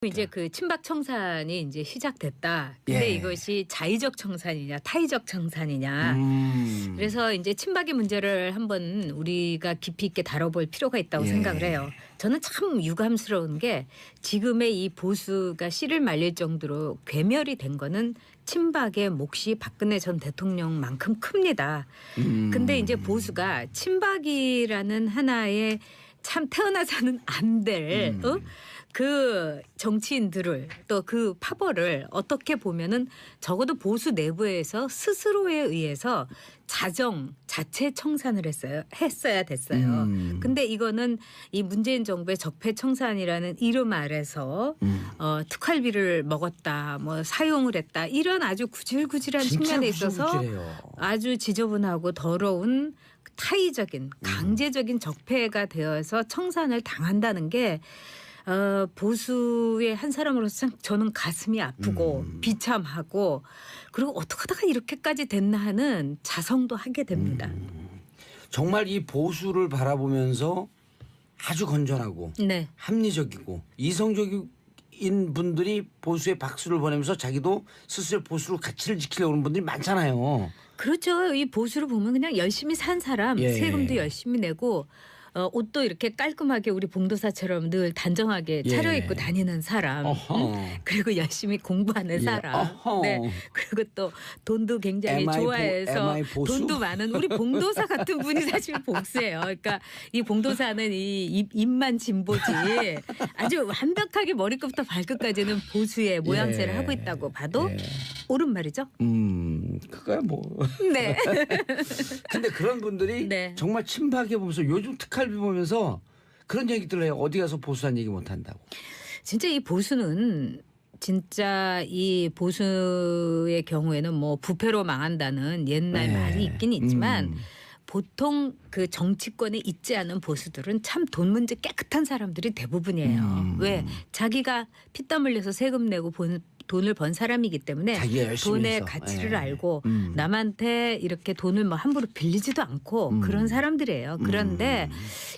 이제 그 친박 청산이 이제 시작됐다. 근데 예. 이것이 자의적 청산이냐 타의적 청산이냐. 그래서 이제 친박의 문제를 한번 우리가 깊이 있게 다뤄볼 필요가 있다고 예. 생각을 해요. 저는 참 유감스러운 게 지금의 이 보수가 씨를 말릴 정도로 괴멸이 된 거는 친박의 몫이 박근혜 전 대통령만큼 큽니다. 근데 이제 보수가 친박이라는 하나의 참 태어나서는 안 될 그 정치인들을 또 그 파벌을 어떻게 보면은 적어도 보수 내부에서 스스로에 의해서 자체 청산을 했어야 됐어요. 근데 이거는 이 문재인 정부의 적폐 청산이라는 이름 아래서 특활비를 먹었다, 뭐 사용을 했다 이런 아주 구질구질한 측면에 있어서 구질구질해요. 아주 지저분하고 더러운 타의적인 강제적인 적폐가 되어서 청산을 당한다는 게 보수의 한 사람으로서 참 저는 가슴이 아프고 비참하고 그리고 어떻게 하다가 이렇게까지 됐나 하는 자성도 하게 됩니다. 정말 이 보수를 바라보면서 아주 건전하고 네. 합리적이고 이성적인 분들이 보수에 박수를 보내면서 자기도 스스로 보수로 가치를 지키려고 하는 분들이 많잖아요. 그렇죠. 이 보수를 보면 그냥 열심히 산 사람, 예. 세금도 열심히 내고 옷도 이렇게 깔끔하게 우리 봉도사처럼 늘 단정하게 예. 차려입고 다니는 사람, 그리고 열심히 공부하는 예. 사람, 네. 그리고 또 돈도 굉장히 좋아해서 돈도 많은 우리 봉도사 같은 분이 사실 복수예요. 그러니까 이 봉도사는 이 입만 진보지 아주 완벽하게 머리끝부터 발끝까지는 보수의 모양새를 예. 하고 있다고 봐도 예. 옳은 말이죠. 그거야 뭐. 네. 근데 그런 분들이 네. 정말 친박해 보면서 요즘 특활비 보면서 그런 얘기들 해요. 어디 가서 보수한 얘기 못 한다고. 진짜 이 보수는 진짜 이 보수의 경우에는 뭐 부패로 망한다는 옛날 네. 말이 있긴 있지만 보통 그 정치권에 있지 않은 보수들은 참 돈 문제 깨끗한 사람들이 대부분이에요. 왜? 자기가 피땀 흘려서 세금 내고 돈을 번 사람이기 때문에 자기가 열심히 돈의 해서. 가치를 예. 알고 남한테 이렇게 돈을 뭐 함부로 빌리지도 않고 그런 사람들이에요. 그런데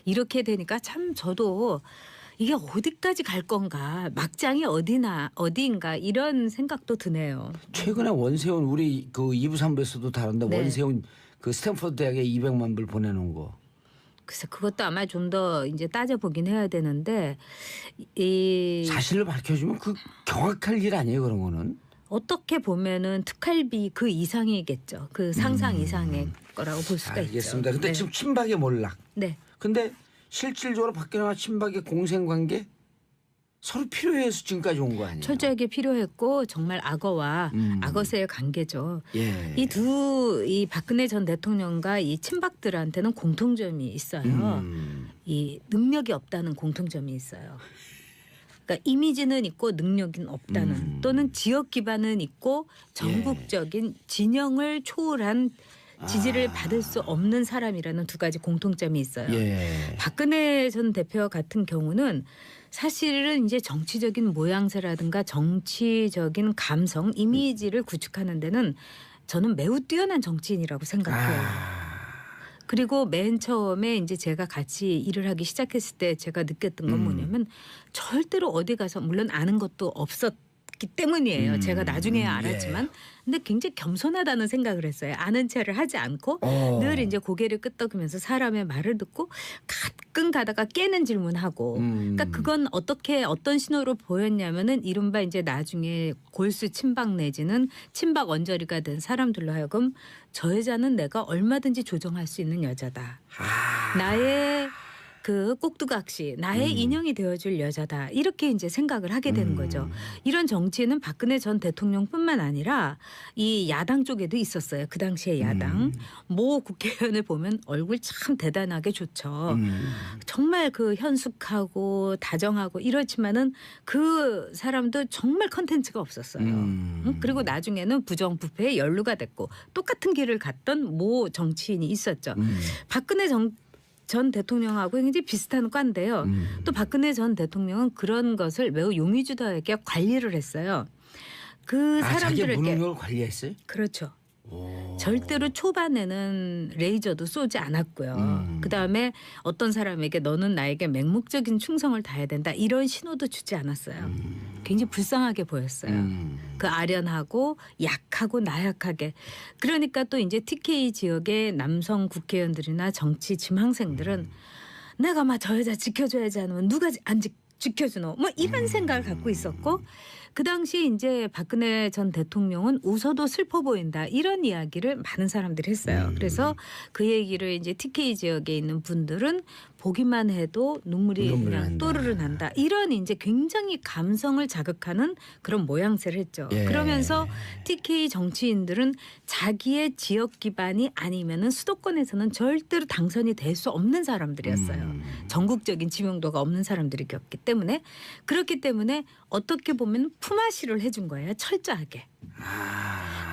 이렇게 되니까 참 저도 이게 어디까지 갈 건가 막장이 어디인가 이런 생각도 드네요. 최근에 원세훈 우리 그 2부 3부에서도 다뤘는데 네. 원세훈 그 스탠퍼드 대학에 200만 불 보내놓은 거. 그래서 그것도 아마 좀 더 이제 따져보긴 해야 되는데 이 사실을 밝혀주면 그 경악할 일 아니에요 그런 거는. 어떻게 보면은 특활비 그 이상이겠죠. 그 상상 이상의 거라고 볼 수가 알겠습니다. 있죠. 근데 네. 지금 친박의 몰락. 네. 근데 실질적으로 박근혜와 친박의 공생관계 서로 필요해서 지금까지 온 거 아니에요? 철저하게 필요했고 정말 악어와 악어새의 관계죠. 예. 이 박근혜 전 대통령과 이 친박들한테는 공통점이 있어요. 이 능력이 없다는 공통점이 있어요. 그러니까 이미지는 있고 능력은 없다는 또는 지역 기반은 있고 전국적인 진영을 초월한 지지를 받을 수 없는 사람이라는 두 가지 공통점이 있어요. 예. 박근혜 전 대표 같은 경우는 사실은 이제 정치적인 모양새라든가 정치적인 감성, 이미지를 구축하는 데는 저는 매우 뛰어난 정치인이라고 생각해요. 그리고 맨 처음에 이제 제가 같이 일을 하기 시작했을 때 제가 느꼈던 건 뭐냐면 절대로 어디 가서 물론 아는 것도 없었기 때문이에요. 제가 나중에 알았지만 근데 굉장히 겸손하다는 생각을 했어요. 아는 체를 하지 않고 늘 이제 고개를 끄덕이면서 사람의 말을 듣고 가끔 가다가 깨는 질문하고 그러니까 그건 어떤 신호로 보였냐면은 이른바 이제 나중에 골수 친박 내지는 친박 언저리가 된 사람들로 하여금 저 여자는 내가 얼마든지 조정할 수 있는 여자다. 나의 그 꼭두각시 나의 인형이 되어줄 여자다 이렇게 이제 생각을 하게 되는 거죠. 이런 정치는 박근혜 전 대통령뿐만 아니라 이 야당 쪽에도 있었어요. 그 당시에 야당 모 국회의원을 보면 얼굴 참 대단하게 좋죠. 정말 그 현숙하고 다정하고 이렇지만은 그 사람도 정말 컨텐츠가 없었어요. 그리고 나중에는 부정부패에 연루가 됐고 똑같은 길을 갔던 모 정치인이 있었죠. 박근혜 전 대통령하고 굉장히 비슷한 과인데요. 또 박근혜 전 대통령은 그런 것을 매우 용의주도하게 관리를 했어요. 그 자기 사람들에게 무능력을 관리했어요? 그렇죠. 절대로 초반에는 레이저도 쏘지 않았고요. 그다음에 어떤 사람에게 너는 나에게 맹목적인 충성을 다해야 된다 이런 신호도 주지 않았어요. 굉장히 불쌍하게 보였어요. 그 아련하고 약하고 나약하게. 그러니까 또 이제 TK 지역의 남성 국회의원들이나 정치 지망생들은 내가 막 저 여자 지켜줘야지 않으면 누가 안 지켜주노 뭐 이런 생각을 갖고 있었고 그 당시 이제 박근혜 전 대통령은 웃어도 슬퍼 보인다 이런 이야기를 많은 사람들이 했어요. 그래서 그 얘기를 이제 TK 지역에 있는 분들은 보기만 해도 눈물이 그냥 난다. 또르르 난다. 이런 이제 굉장히 감성을 자극하는 그런 모양새를 했죠. 예. 그러면서 TK 정치인들은 자기의 지역 기반이 아니면은 수도권에서는 절대로 당선이 될 수 없는 사람들이었어요. 전국적인 지명도가 없는 사람들이었기 때문에 그렇기 때문에 어떻게 보면 품앗이를 해준 거예요. 철저하게.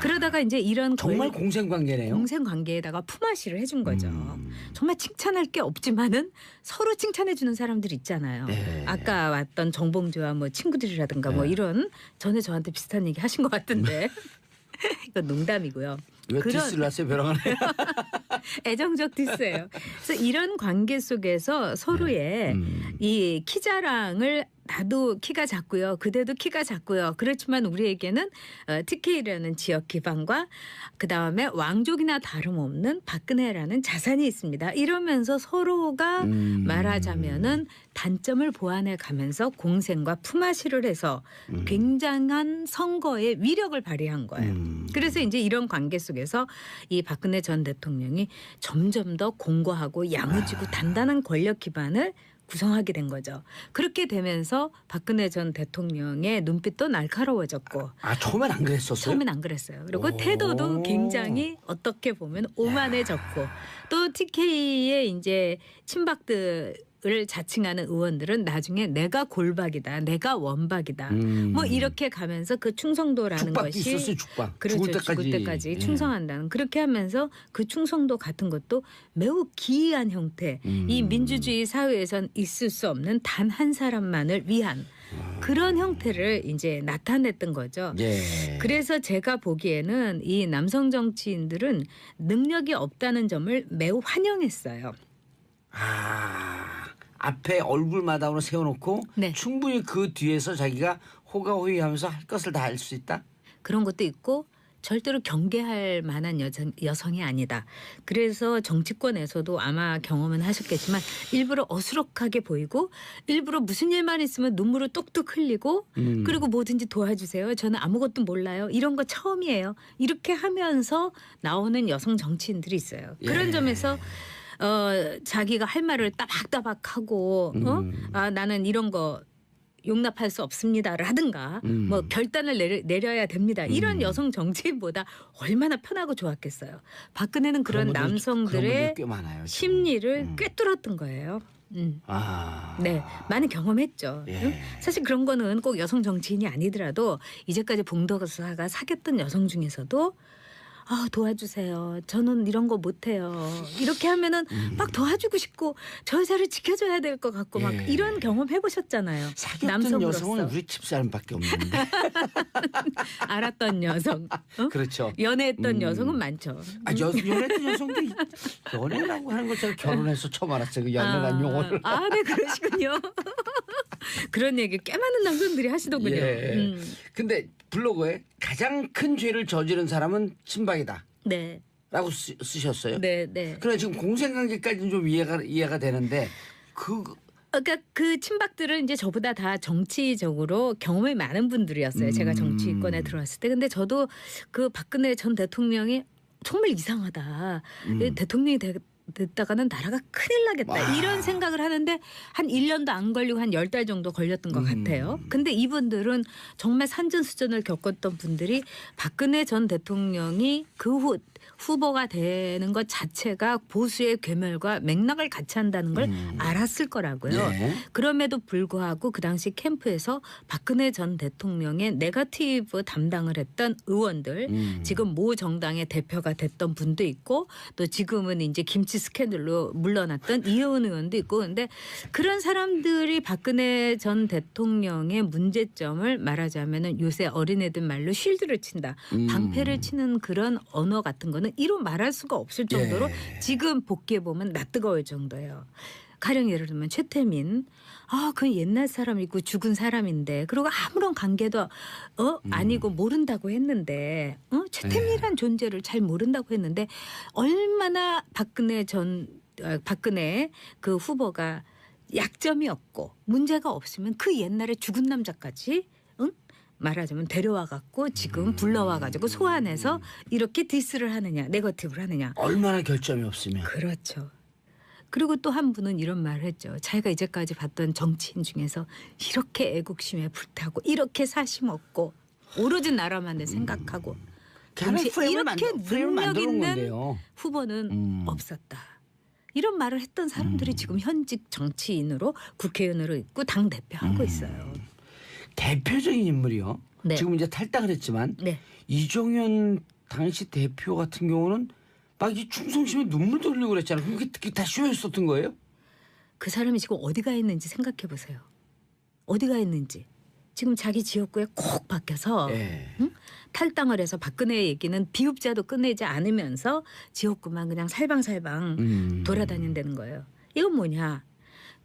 그러다가 이제 이런 정말 공생관계네요. 공생 관계에다가 품앗이를 해준 거죠. 정말 칭찬할 게 없지만은 서로 칭찬해 주는 사람들 있잖아요. 네. 아까 왔던 정봉주와 뭐 친구들이라든가 뭐 이런 전에 저한테 비슷한 얘기 하신 것 같은데 이건 농담이고요. 왜 디스를 하세요, 벼랑을? 애정적 디스예요. 그래서 이런 관계 속에서 서로의 이 키 자랑을 나도 키가 작고요. 그대도 키가 작고요. 그렇지만 우리에게는 TK라는 지역 기반과 그다음에 왕족이나 다름없는 박근혜라는 자산이 있습니다. 이러면서 서로가 말하자면은 단점을 보완해 가면서 공생과 품앗이를 해서 굉장한 선거의 위력을 발휘한 거예요. 그래서 이제 이런 관계 속에서 이 박근혜 전 대통령이 점점 더 공고하고 야무지고 단단한 권력 기반을 구성하게 된 거죠. 그렇게 되면서 박근혜 전 대통령의 눈빛도 날카로워졌고 처음엔 안 그랬었어요? 처음엔 안 그랬어요. 그리고 오. 태도도 굉장히 어떻게 보면 오만해졌고 또 TK의 이제 친박들을 자칭하는 의원들은 나중에 내가 골박이다, 내가 원박이다, 뭐 이렇게 가면서 그 충성도라는 죽박도 것이 있었어요, 죽박. 그렇죠. 죽을 때까지. 예. 충성한다는 그렇게 하면서 그 충성도 같은 것도 매우 기이한 형태 이 민주주의 사회에선 있을 수 없는 단 한 사람만을 위한 그런 형태를 이제 나타냈던 거죠. 예. 그래서 제가 보기에는 이 남성 정치인들은 능력이 없다는 점을 매우 환영했어요. 앞에 얼굴마다으로 세워놓고 네. 충분히 그 뒤에서 자기가 호가호위하면서 할 것을 다 할 수 있다. 그런 것도 있고 절대로 경계할 만한 여성이 아니다. 그래서 정치권에서도 아마 경험은 하셨겠지만 일부러 어수룩하게 보이고 일부러 무슨 일만 있으면 눈물을 뚝뚝 흘리고 그리고 뭐든지 도와주세요. 저는 아무것도 몰라요. 이런 거 처음이에요. 이렇게 하면서 나오는 여성 정치인들이 있어요. 그런 예. 점에서 자기가 할 말을 따박따박하고 나는 이런 거 용납할 수 없습니다라든가 뭐 결단을 내려야 됩니다. 이런 여성 정치인보다 얼마나 편하고 좋았겠어요. 박근혜는 그런 그런 분들 남성들의 꽤 많아요, 지금. 심리를 꿰뚫었던 거예요. 네, 많이 경험했죠. 예. 사실 그런 거는 꼭 여성 정치인이 아니더라도 이제까지 봉도사가 사귀었던 여성 중에서도 도와주세요. 저는 이런 거 못해요. 이렇게 하면은 막 도와주고 싶고 저 여자를 지켜줘야 될 것 같고 막 예. 이런 경험 해보셨잖아요. 사귀었던 남성으로서 여성은 우리 집사람밖에 없는데. 알았던 여성, 그렇죠. 연애했던 여성은 많죠. 연애했던 여성도 연애라고 하는 것처럼 결혼해서 처음 알았어요. 그 연애란 용어를. 네, 그러시군요. 그런 얘기 꽤 많은 남성들이 하시더군요. 예. 근데 블로그에 가장 큰 죄를 저지른 사람은 친박이다. 네, 라고 쓰셨어요. 네, 네. 그러나 지금 공생관계까지는 좀 이해가 되는데 그러니까 그 친박들은 이제 저보다 다 정치적으로 경험이 많은 분들이었어요. 제가 정치권에 들어왔을 때. 근데 저도 그 박근혜 전 대통령이 정말 이상하다. 대통령이 됐다가는 나라가 큰일 나겠다. 이런 생각을 하는데 한 1년도 안 걸리고 한 10달 정도 걸렸던 것 같아요. 근데 이분들은 정말 산전수전을 겪었던 분들이 박근혜 전 대통령이 그 후보가 되는 것 자체가 보수의 괴멸과 맥락을 같이 한다는 걸 알았을 거라고요. 예. 그럼에도 불구하고 그 당시 캠프에서 박근혜 전 대통령의 네거티브 담당을 했던 의원들, 지금 모 정당의 대표가 됐던 분도 있고 또 지금은 이제 김치 스캔들로 물러났던 이혜원 의원도 있고, 근데 그런 사람들이 박근혜 전 대통령의 문제점을 말하자면은 요새 어린애들 말로 쉴드를 친다, 방패를 치는 그런 언어 같은 거는 이로 말할 수가 없을 정도로 예. 지금 복귀해 보면 낯뜨거울 정도예요. 가령 예를 들면 최태민, 그 옛날 사람이고 죽은 사람인데, 그리고 아무런 관계도 아니고 모른다고 했는데, 최태민이란 존재를 잘 모른다고 했는데 얼마나 박근혜 그 후보가 약점이 없고 문제가 없으면 그 옛날에 죽은 남자까지 말하자면 데려와 갖고 지금 불러와 가지고 소환해서 이렇게 디스를 하느냐, 네거티브를 하느냐. 얼마나 결점이 없으면. 그렇죠. 그리고 또 한 분은 이런 말을 했죠. 자기가 이제까지 봤던 정치인 중에서 이렇게 애국심에 불타고 이렇게 사심 없고 오로지 나라만을 생각하고 동시에 이렇게 능력 있는 건데요. 후보는 없었다. 이런 말을 했던 사람들이 지금 현직 정치인으로 국회의원으로 있고 당대표하고 있어요. 대표적인 인물이요. 네. 지금 이제 탈당을 했지만 네. 이정현 당시 대표 같은 경우는 막 이 충성심에 눈물도 흘리고 그랬잖아요. 그게 다 쇼였었던 거예요? 그 사람이 지금 어디가 있는지 생각해 보세요. 어디가 있는지. 지금 자기 지역구에 콕 박혀서 예. 탈당을 해서 박근혜 얘기는 비읍자도 끝내지 않으면서 지역구만 그냥 살방살방 돌아다닌다는 거예요. 이건 뭐냐.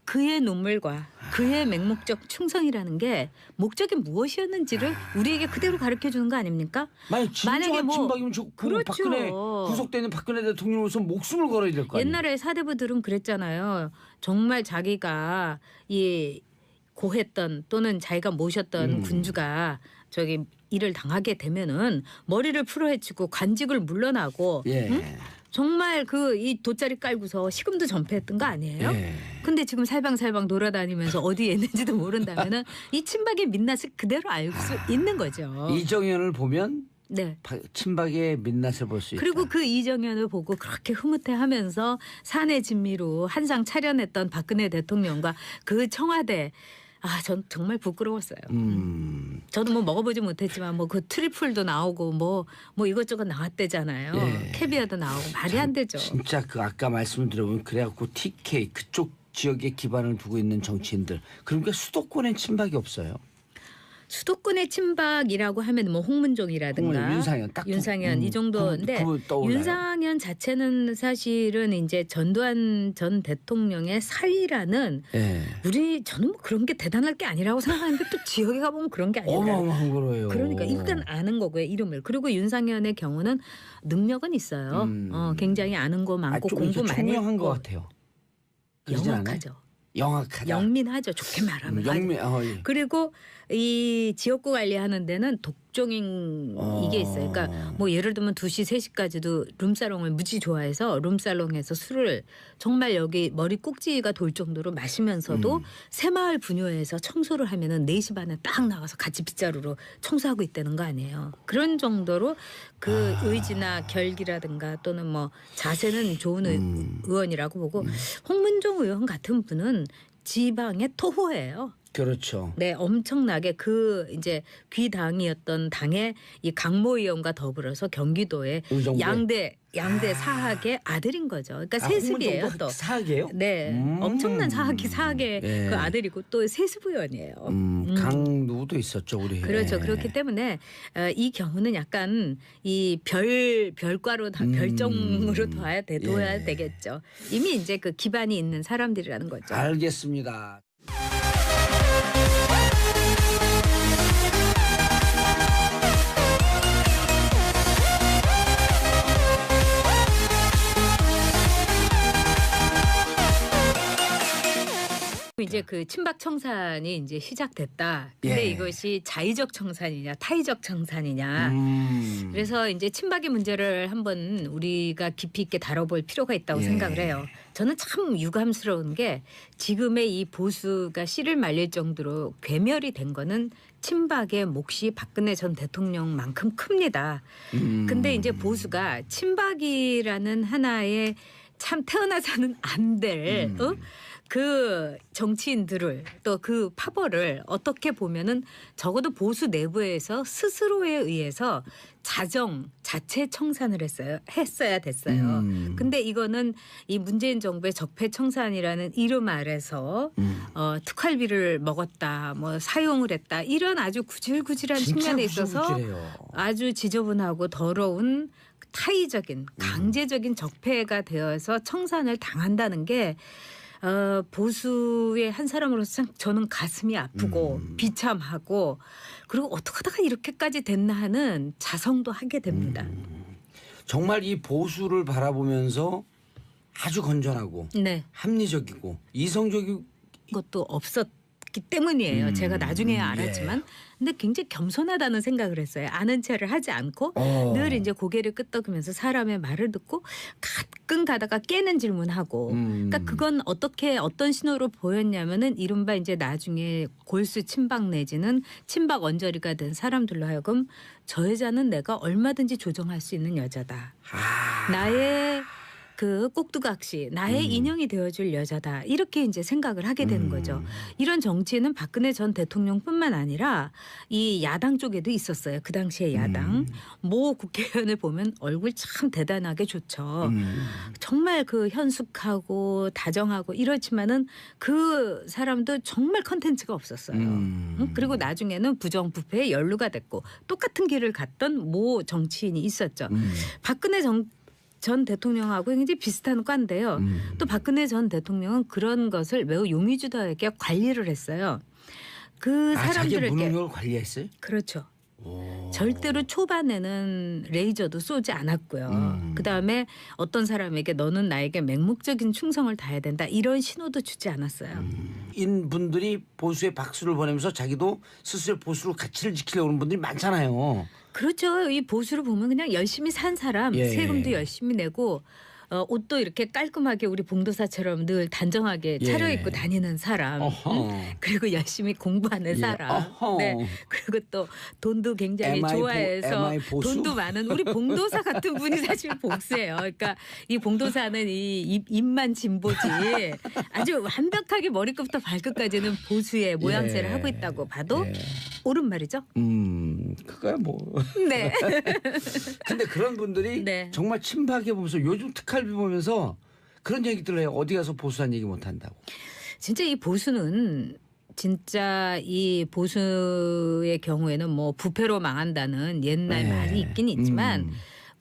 그의 눈물과 그의 맹목적 충성이라는 게 목적이 무엇이었는지를 우리에게 그대로 가르쳐 주는 거 아닙니까? 만약에 진정한 친박이면 그렇죠. 박근혜 구속되는 박근혜 대통령으로서 목숨을 걸어야 될 거 아니에요. 옛날에 사대부들은 그랬잖아요. 정말 자기가 이 고했던 또는 자기가 모셨던 군주가 저기 일을 당하게 되면은 머리를 풀어헤치고 관직을 물러나고 예. 정말 이 돗자리 깔고서 시금도 전폐했던 거 아니에요? 예. 근데 지금 살방살방 돌아다니면서 어디에 있는지도 모른다면은 이 친박의 민낯을 그대로 알 수 있는 거죠. 이정현을 보면 네. 친박의 민낯을 볼 수 있다. 그리고 그 이정현을 보고 그렇게 흐뭇해하면서 사내 진미로 한상 차려냈던 박근혜 대통령과 그 청와대, 전 정말 부끄러웠어요. 저도 뭐 먹어보지 못했지만 뭐 그 트리플도 나오고 뭐 이것저것 나왔대잖아요. 예. 캐비아도 나오고 말이 안 되죠. 진짜 그 아까 말씀을 들어보면 그래갖고 TK 그쪽 지역에 기반을 두고 있는 정치인들, 그러니까 수도권엔 친박이 없어요. 수도권의 친박이라고 하면 뭐 홍문종이라든가 윤상현 딱 윤상현 이 정도인데 윤상현 자체는 사실은 이제 전두환 전 대통령의 사위라는 예. 저는 뭐 그런 게 대단할 게 아니라고 생각하는데 또 지역에 가보면 그런 게 아니라 어마어마한 거예요. 그러니까 일단 아는 거고요, 이름을. 그리고 윤상현의 경우는 능력은 있어요. 굉장히 아는 거 많고 공부 많이 총명한 했고 것 같아요. 그러지 않아요? 영악하죠. 영악하다. 영민하죠. 좋게 말하면. 예. 그리고 이 지역구 관리하는 데는 독종인 이게 있어요. 그러니까 뭐 예를 들면 2시 3시까지도 룸사롱을 무지 좋아해서 룸살롱에서 술을 정말 여기 머리 꼭지가 돌 정도로 마시면서도 새마을 분유회에서 청소를 하면은 4시 반에 딱 나가서 같이 빗자루로 청소하고 있다는 거 아니에요. 그런 정도로 그 의지나 결기라든가 또는 뭐 자세는 좋은 의원이라고 보고, 홍문종 의원 같은 분은 지방의 토호예요. 그렇죠. 네, 엄청나게 이제 귀당이었던 당의 이 강모 의원과 더불어서 경기도의 의정부에. 양대 사학의 아들인 거죠. 그러니까 세습이에요. 또 사학이에요? 네, 엄청난 사학의 예. 그 아들이고 또 세습 의원이에요. 강누도 있었죠, 우리. 그렇죠. 예. 그렇기 때문에 이 경우는 약간 이 별과로 별정으로 둬야 되겠죠. 이미 이제 그 기반이 있는 사람들이라는 거죠. 알겠습니다. 이제 이제 그 친박 청산이 이제 시작됐다. 근데 예. 이것이 자의적 청산이냐, 타의적 청산이냐. 그래서 이제 친박의 문제를 한번 우리가 깊이 있게 다뤄볼 필요가 있다고 예. 생각을 해요. 저는 참 유감스러운 게 지금의 이 보수가 씨를 말릴 정도로 괴멸이 된 거는 친박의 몫이 박근혜 전 대통령만큼 큽니다. 근데 이제 보수가 친박이라는 하나의 참 태어나서는 안 될 그 정치인들을 또 그 파벌을 어떻게 보면은 적어도 보수 내부에서 스스로에 의해서 자체 청산을 했어야 됐어요. 근데 이거는 이 문재인 정부의 적폐 청산이라는 이름 아래서 특활비를 먹었다, 뭐 사용을 했다 이런 아주 구질구질한 측면에 있어서 구질구질해요. 아주 지저분하고 더러운 타의적인 강제적인 적폐가 되어서 청산을 당한다는 게 보수의 한 사람으로서 참 저는 가슴이 아프고 비참하고 그리고 어떻게 하다가 이렇게까지 됐나 하는 자성도 하게 됩니다. 정말 이 보수를 바라보면서 아주 건전하고 네. 합리적이고 이성적이고 것도 없었기 때문이에요. 제가 나중에 알았지만. 근데 굉장히 겸손하다는 생각을 했어요. 아는 체를 하지 않고 늘 이제 고개를 끄덕이면서 사람의 말을 듣고 가끔 가다가 깨는 질문하고 그러니까 그건 어떤 신호로 보였냐면은 이른바 이제 나중에 골수 친박 내지는 친박 언저리가 된 사람들로 하여금 저 여자는 내가 얼마든지 조정할 수 있는 여자다. 나의 그 꼭두각시 나의 인형이 되어줄 여자다 이렇게 이제 생각을 하게 되는 거죠. 이런 정치는 박근혜 전 대통령뿐만 아니라 이 야당 쪽에도 있었어요. 그 당시에 야당 모 국회의원을 보면 얼굴 참 대단하게 좋죠. 정말 그 현숙하고 다정하고 이렇지만은 그 사람도 정말 컨텐츠가 없었어요. 그리고 나중에는 부정부패에 연루가 됐고 똑같은 길을 갔던 모 정치인이 있었죠. 박근혜 전 대통령하고 굉장히 비슷한 과인데요. 또 박근혜 전 대통령은 그런 것을 매우 용의주도하게 관리를 했어요. 그 자기 사람들에게 무능력을 관리했어요? 그렇죠. 절대로 초반에는 레이저도 쏘지 않았고요. 그다음에 어떤 사람에게 너는 나에게 맹목적인 충성을 다해야 된다 이런 신호도 주지 않았어요. 인 분들이 보수에 박수를 보내면서 자기도 스스로 보수로 가치를 지키려고 하는 분들이 많잖아요. 그렇죠. 이 보수를 보면 그냥 열심히 산 사람, 예. 세금도 열심히 내고 옷도 이렇게 깔끔하게 우리 봉도사처럼 늘 단정하게 차려입고 다니는 사람, 그리고 열심히 공부하는 사람, 네. 그리고 또 돈도 굉장히 좋아해서 돈도 많은 우리 봉도사 같은 분이 사실 복수예요. 그러니까 이 봉도사는 이 입만 진보지 아주 완벽하게 머리끝부터 발끝까지는 보수의 모양새를 하고 있다고 봐도 옳은 말이죠. 그거야 뭐. 네. 근데 그런 분들이 네. 정말 친박에 보면서 요즘 특활비 보면서 그런 얘기들을 해요. 어디 가서 보수한 얘기 못 한다고. 진짜 이 보수는 진짜 이 보수의 경우에는 뭐 부패로 망한다는 옛날 말이 있긴 있지만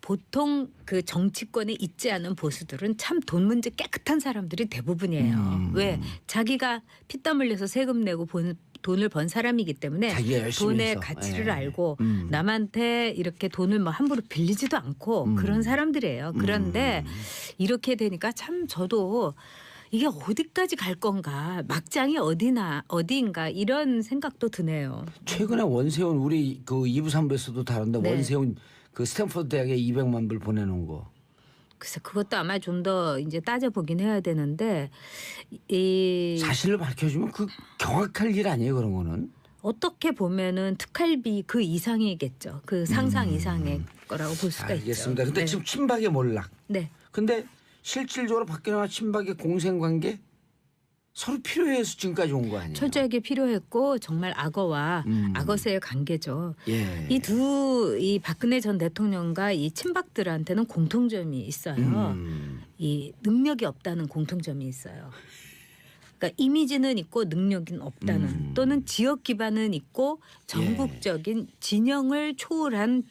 보통 그 정치권에 있지 않은 보수들은 참 돈 문제 깨끗한 사람들이 대부분이에요. 왜? 자기가 피땀 흘려서 세금 내고 돈을 번 사람이기 때문에 자기가 열심히 돈의 해서. 가치를 알고 남한테 이렇게 돈을 뭐 함부로 빌리지도 않고 그런 사람들이에요. 그런데 이렇게 되니까 참 저도 이게 어디까지 갈 건가 막장이 어디인가 이런 생각도 드네요. 최근에 원세훈 우리 그 2부 3부에서도 다뤘는데 네. 원세훈 그 스탠퍼드 대학에 200만 불 보내놓은 거. 그래서 그것도 아마 좀 더 이제 따져보긴 해야 되는데 이 사실을 밝혀주면 그 경악할 일 아니에요 그런 거는. 어떻게 보면은 특활비 그 이상이겠죠. 그 상상 이상의 거라고 볼 수가 있죠. 알겠습니다. 근데 네. 지금 친박의 몰락. 네. 근데 실질적으로 박근혜와 친박의 공생관계 서로 필요해서 지금까지 온 거 아니에요? 철저하게 필요했고 정말 악어와 악어새의 관계죠. 예. 이 박근혜 전 대통령과 이 친박들한테는 공통점이 있어요. 이 능력이 없다는 공통점이 있어요. 그러니까 이미지는 있고 능력은 없다는 또는 지역 기반은 있고 전국적인 진영을 초월한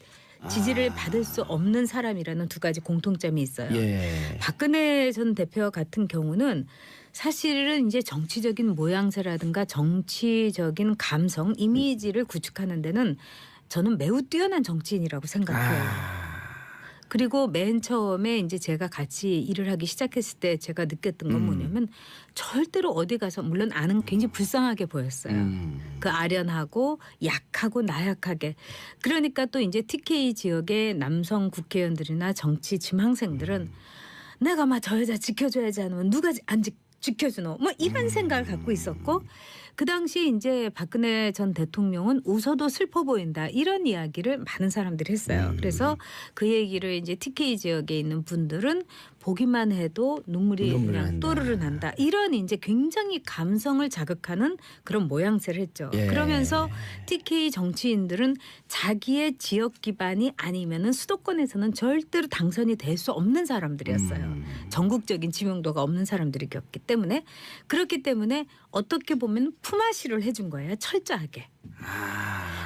지지를 받을 수 없는 사람이라는 두 가지 공통점이 있어요. 예. 박근혜 전 대표 같은 경우는 사실은 이제 정치적인 모양새라든가 정치적인 감성, 이미지를 구축하는 데는 저는 매우 뛰어난 정치인이라고 생각해요. 그리고 맨 처음에 이제 제가 같이 일을 하기 시작했을 때 제가 느꼈던 건 뭐냐면 절대로 어디 가서 물론 아는 굉장히 불쌍하게 보였어요. 그 아련하고 약하고 나약하게. 그러니까 또 이제 TK 지역의 남성 국회의원들이나 정치 지망생들은 내가 막 저 여자 지켜줘야지 않으면 누가 안 지켜주노 뭐 이런 생각을 갖고 있었고 그 당시 이제 박근혜 전 대통령은 웃어도 슬퍼 보인다 이런 이야기를 많은 사람들이 했어요. 그래서 그 얘기를 이제 TK 지역에 있는 분들은 보기만 해도 눈물이 그냥 난다. 또르르 난다. 이런 이제 굉장히 감성을 자극하는 그런 모양새를 했죠. 예. 그러면서 TK 정치인들은 자기의 지역 기반이 아니면은 수도권에서는 절대로 당선이 될 수 없는 사람들이었어요. 전국적인 지명도가 없는 사람들이었기 때문에 그렇기 때문에 어떻게 보면 품앗이를 해준 거예요. 철저하게.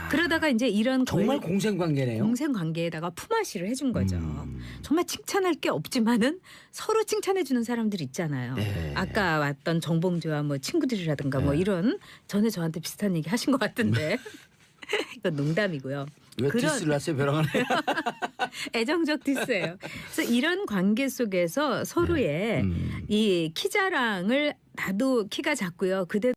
그러다가 이제 이런 정말 공생관계네요. 공생 관계에다가 품앗이를 해준 거죠. 정말 칭찬할 게 없지만은 서로 칭찬해 주는 사람들 있잖아요. 네. 아까 왔던 정봉주와 뭐 친구들이라든가 뭐 이런 전에 저한테 비슷한 얘기 하신 것 같은데 이건 농담이고요. 왜 디스를 하세요 벼랑을? 애정적 디스예요. 그래서 이런 관계 속에서 서로의 이 키 자랑을 나도 키가 작고요. 그대